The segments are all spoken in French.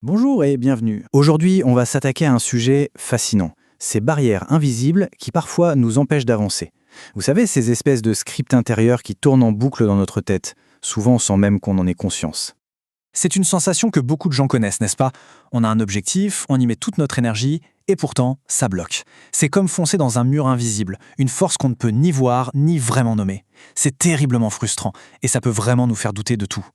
Bonjour et bienvenue. Aujourd'hui, on va s'attaquer à un sujet fascinant, ces barrières invisibles qui parfois nous empêchent d'avancer. Vous savez, ces espèces de scripts intérieurs qui tournent en boucle dans notre tête, souvent sans même qu'on en ait conscience. C'est une sensation que beaucoup de gens connaissent, n'est-ce pas? On a un objectif, on y met toute notre énergie, et pourtant, ça bloque. C'est comme foncer dans un mur invisible, une force qu'on ne peut ni voir, ni vraiment nommer. C'est terriblement frustrant, et ça peut vraiment nous faire douter de tout.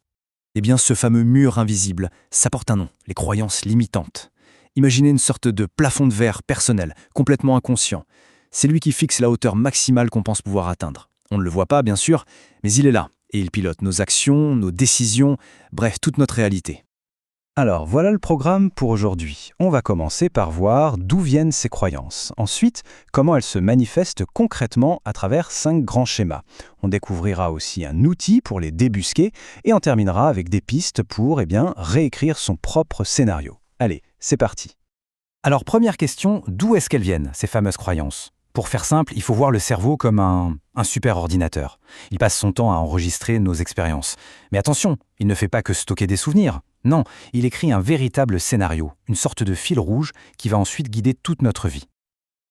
Eh bien, ce fameux mur invisible, ça porte un nom, les croyances limitantes. Imaginez une sorte de plafond de verre personnel, complètement inconscient. C'est lui qui fixe la hauteur maximale qu'on pense pouvoir atteindre. On ne le voit pas, bien sûr, mais il est là, et il pilote nos actions, nos décisions, bref, toute notre réalité. Alors, voilà le programme pour aujourd'hui. On va commencer par voir d'où viennent ces croyances. Ensuite, comment elles se manifestent concrètement à travers 5 grands schémas. On découvrira aussi un outil pour les débusquer et on terminera avec des pistes pour, réécrire son propre scénario. Allez, c'est parti. Alors, première question, d'où est-ce qu'elles viennent, ces fameuses croyances? Pour faire simple, il faut voir le cerveau comme un super ordinateur. Il passe son temps à enregistrer nos expériences. Mais attention, il ne fait pas que stocker des souvenirs. Non, il écrit un véritable scénario, une sorte de fil rouge qui va ensuite guider toute notre vie.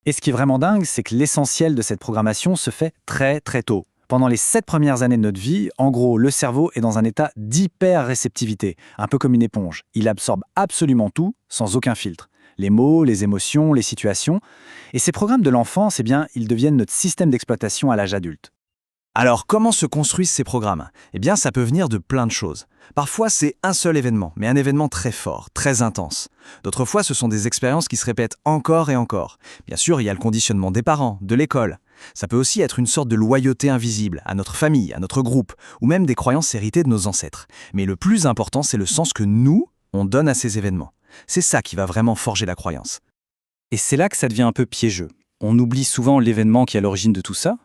Et ce qui est vraiment dingue, c'est que l'essentiel de cette programmation se fait très très tôt. Pendant les 7 premières années de notre vie, en gros, le cerveau est dans un état d'hyper-réceptivité, un peu comme une éponge. Il absorbe absolument tout, sans aucun filtre. Les mots, les émotions, les situations. Et ces programmes de l'enfance, ils deviennent notre système d'exploitation à l'âge adulte. Alors, comment se construisent ces programmes? Eh bien, ça peut venir de plein de choses. Parfois, c'est un seul événement, mais un événement très fort, très intense. D'autres fois, ce sont des expériences qui se répètent encore et encore. Bien sûr, il y a le conditionnement des parents, de l'école. Ça peut aussi être une sorte de loyauté invisible à notre famille, à notre groupe, ou même des croyances héritées de nos ancêtres. Mais le plus important, c'est le sens que nous, on donne à ces événements. C'est ça qui va vraiment forger la croyance. Et c'est là que ça devient un peu piégeux. On oublie souvent l'événement qui est à l'origine de tout ça.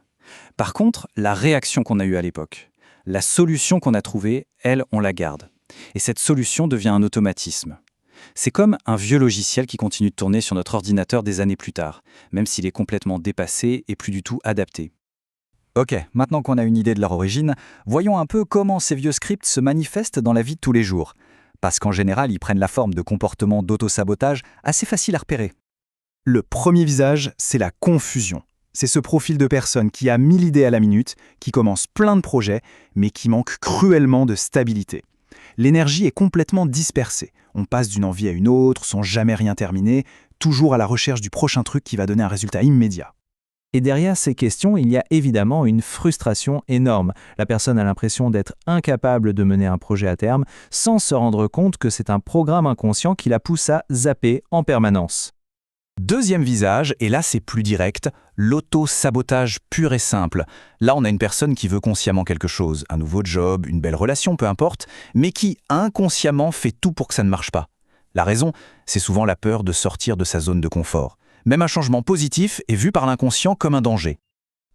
Par contre, la réaction qu'on a eue à l'époque, la solution qu'on a trouvée, elle, on la garde. Et cette solution devient un automatisme. C'est comme un vieux logiciel qui continue de tourner sur notre ordinateur des années plus tard, même s'il est complètement dépassé et plus du tout adapté. Ok, maintenant qu'on a une idée de leur origine, voyons un peu comment ces vieux scripts se manifestent dans la vie de tous les jours. Parce qu'en général, ils prennent la forme de comportements d'auto-sabotage assez faciles à repérer. Le premier visage, c'est la confusion. C'est ce profil de personne qui a 1000 idées à la minute, qui commence plein de projets, mais qui manque cruellement de stabilité. L'énergie est complètement dispersée. On passe d'une envie à une autre, sans jamais rien terminer, toujours à la recherche du prochain truc qui va donner un résultat immédiat. Et derrière ces questions, il y a évidemment une frustration énorme. La personne a l'impression d'être incapable de mener un projet à terme sans se rendre compte que c'est un programme inconscient qui la pousse à zapper en permanence. Deuxième visage, et là c'est plus direct, l'auto-sabotage pur et simple. Là on a une personne qui veut consciemment quelque chose, un nouveau job, une belle relation, peu importe, mais qui inconsciemment fait tout pour que ça ne marche pas. La raison, c'est souvent la peur de sortir de sa zone de confort. Même un changement positif est vu par l'inconscient comme un danger.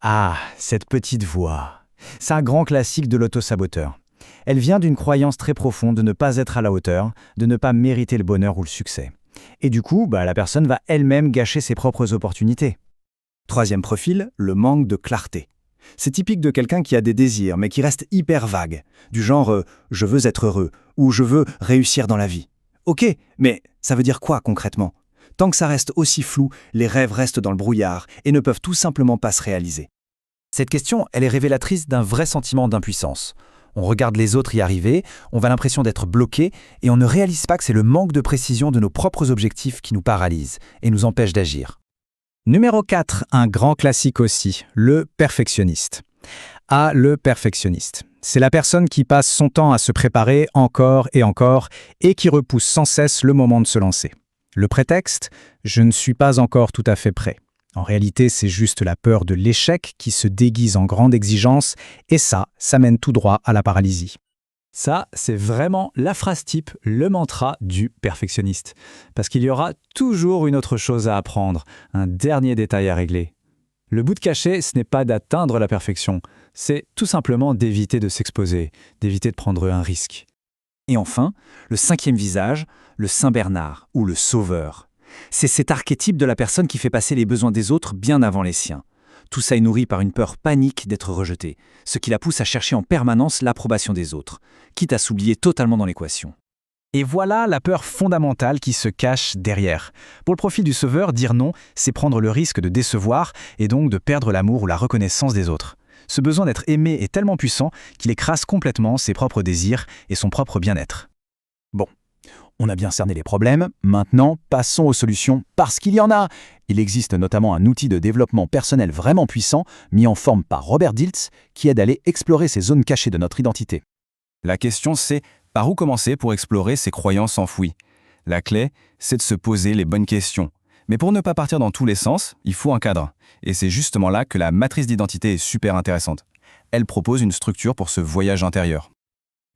Ah, cette petite voix. C'est un grand classique de l'auto-saboteur. Elle vient d'une croyance très profonde de ne pas être à la hauteur, de ne pas mériter le bonheur ou le succès. Et du coup, la personne va elle-même gâcher ses propres opportunités. Troisième profil, le manque de clarté. C'est typique de quelqu'un qui a des désirs, mais qui reste hyper vague. Du genre « je veux être heureux » ou « je veux réussir dans la vie ». Ok, mais ça veut dire quoi concrètement? Tant que ça reste aussi flou, les rêves restent dans le brouillard et ne peuvent tout simplement pas se réaliser. Cette question, elle est révélatrice d'un vrai sentiment d'impuissance. On regarde les autres y arriver, on a l'impression d'être bloqué et on ne réalise pas que c'est le manque de précision de nos propres objectifs qui nous paralyse et nous empêche d'agir. Numéro 4, un grand classique aussi, le perfectionniste. Le perfectionniste. C'est la personne qui passe son temps à se préparer encore et qui repousse sans cesse le moment de se lancer. Le prétexte, je ne suis pas encore tout à fait prêt. En réalité, c'est juste la peur de l'échec qui se déguise en grande exigence et ça mène tout droit à la paralysie. Ça, c'est vraiment la phrase type, le mantra du perfectionniste. Parce qu'il y aura toujours une autre chose à apprendre, un dernier détail à régler. Le but caché, ce n'est pas d'atteindre la perfection, c'est tout simplement d'éviter de s'exposer, d'éviter de prendre un risque. Et enfin, le cinquième visage, le Saint Bernard ou le Sauveur. C'est cet archétype de la personne qui fait passer les besoins des autres bien avant les siens. Tout ça est nourri par une peur panique d'être rejeté, ce qui la pousse à chercher en permanence l'approbation des autres, quitte à s'oublier totalement dans l'équation. Et voilà la peur fondamentale qui se cache derrière. Pour le profil du sauveur, dire non, c'est prendre le risque de décevoir et donc de perdre l'amour ou la reconnaissance des autres. Ce besoin d'être aimé est tellement puissant qu'il écrase complètement ses propres désirs et son propre bien-être. Bon, on a bien cerné les problèmes, maintenant passons aux solutions parce qu'il y en a. Il existe notamment un outil de développement personnel vraiment puissant, mis en forme par Robert Dilts, qui aide à aller explorer ces zones cachées de notre identité. La question c'est, par où commencer pour explorer ces croyances enfouies? La clé, c'est de se poser les bonnes questions. Mais pour ne pas partir dans tous les sens, il faut un cadre. Et c'est justement là que la matrice d'identité est super intéressante. Elle propose une structure pour ce voyage intérieur.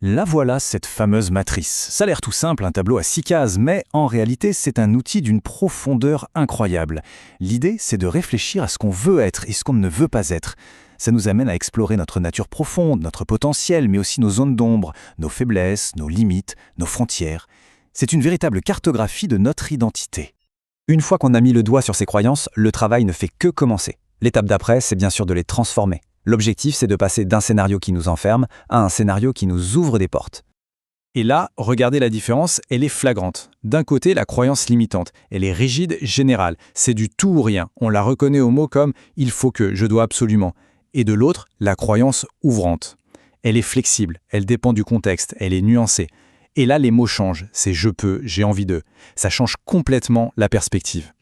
La voilà, cette fameuse matrice. Ça a l'air tout simple, un tableau à 6 cases, mais en réalité, c'est un outil d'une profondeur incroyable. L'idée, c'est de réfléchir à ce qu'on veut être et ce qu'on ne veut pas être. Ça nous amène à explorer notre nature profonde, notre potentiel, mais aussi nos zones d'ombre, nos faiblesses, nos limites, nos frontières. C'est une véritable cartographie de notre identité. Une fois qu'on a mis le doigt sur ces croyances, le travail ne fait que commencer. L'étape d'après, c'est bien sûr de les transformer. L'objectif, c'est de passer d'un scénario qui nous enferme à un scénario qui nous ouvre des portes. Et là, regardez la différence, elle est flagrante. D'un côté, la croyance limitante, elle est rigide, générale. C'est du tout ou rien. On la reconnaît au mot comme « il faut que »,« je dois absolument ». Et de l'autre, la croyance ouvrante. Elle est flexible, elle dépend du contexte, elle est nuancée. Et là, les mots changent. C'est « je peux »,« j'ai envie de ». Ça change complètement la perspective.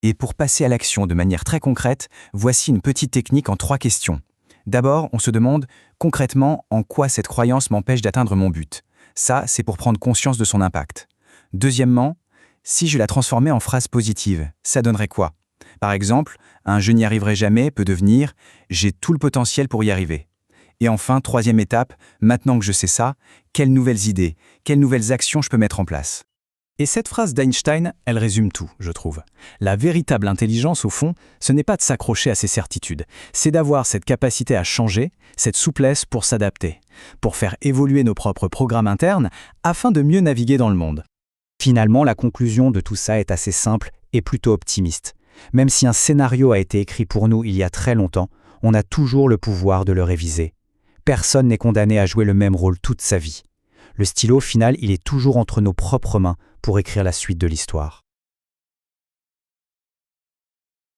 Et pour passer à l'action de manière très concrète, voici une petite technique en 3 questions. D'abord, on se demande concrètement en quoi cette croyance m'empêche d'atteindre mon but. Ça, c'est pour prendre conscience de son impact. Deuxièmement, si je la transformais en phrase positive, ça donnerait quoi? Par exemple, un « je n'y arriverai jamais » peut devenir « j'ai tout le potentiel pour y arriver ». Et enfin, 3e étape, maintenant que je sais ça, quelles nouvelles idées, quelles nouvelles actions je peux mettre en place? Et cette phrase d'Einstein, elle résume tout, je trouve. La véritable intelligence, au fond, ce n'est pas de s'accrocher à ses certitudes, c'est d'avoir cette capacité à changer, cette souplesse pour s'adapter, pour faire évoluer nos propres programmes internes afin de mieux naviguer dans le monde. Finalement, la conclusion de tout ça est assez simple et plutôt optimiste. Même si un scénario a été écrit pour nous il y a très longtemps, on a toujours le pouvoir de le réviser. Personne n'est condamné à jouer le même rôle toute sa vie. Le stylo, au final, il est toujours entre nos propres mains pour écrire la suite de l'histoire.